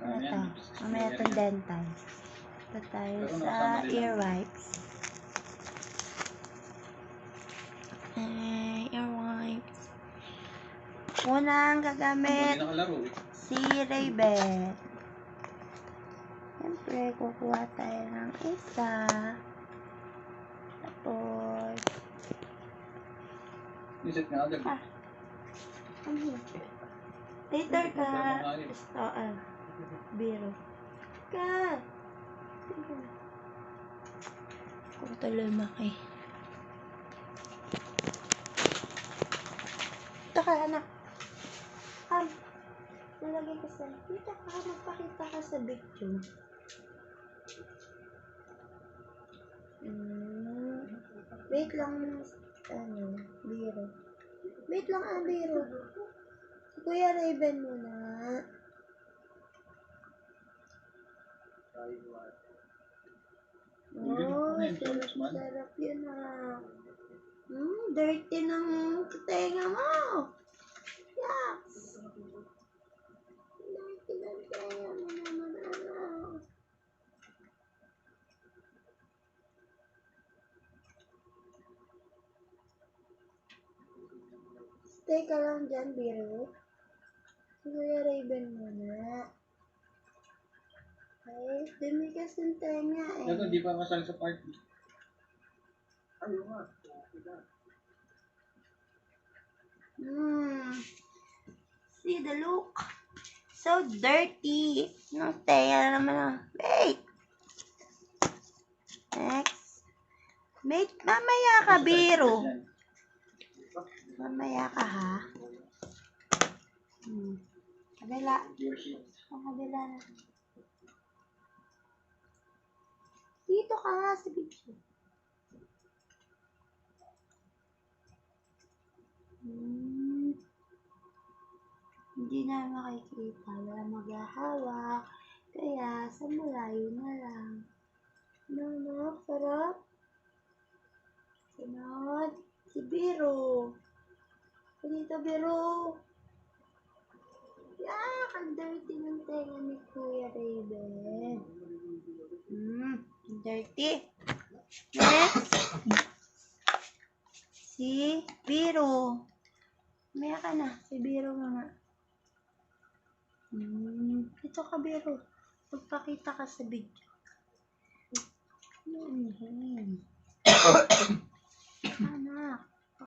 Ito. Mamaya itong dental. Ito tayo sa ear wipes. Ear wipes. Unang gagamit si Raven. Siyempre, kukuha tayo ng isa. Tapos, later ka. Gusto, biro. Ka! Kung tuloy maki. Ito ka, anak. Nalagay ka sa... Dito ka, magpakita ka sa video. Wait lang, biro. Wait lang, biro. Si Kuya Raven muna. Sarap yun dirty ng tenga mo. Yucks. Dirty ng tenga mo naman, Stay ka lang dyan, biro. Si Kuya Raven muna. Ay, dumi kasi ng tenga Ito, di pa kasal sa party. Ano nga? See the look? So dirty. No tenga naman. Wait. Next. Mamaya ka, biro. Mamaya ka, ha? Kabila. Kabila na. Dito ka nga sa video. Hindi na makikita. Wala maghahawak. Kaya, sa malayo na lang. No, sarap. Sunod. Si Biro. Dito, Biro. Yak! Ang dirty ng tenga ni Kuya Raven. Dirty. Next. Si Biro. Maya ka na. Si Biro muna. Ito ka, Biro. Magpakita ka sa video. Anak.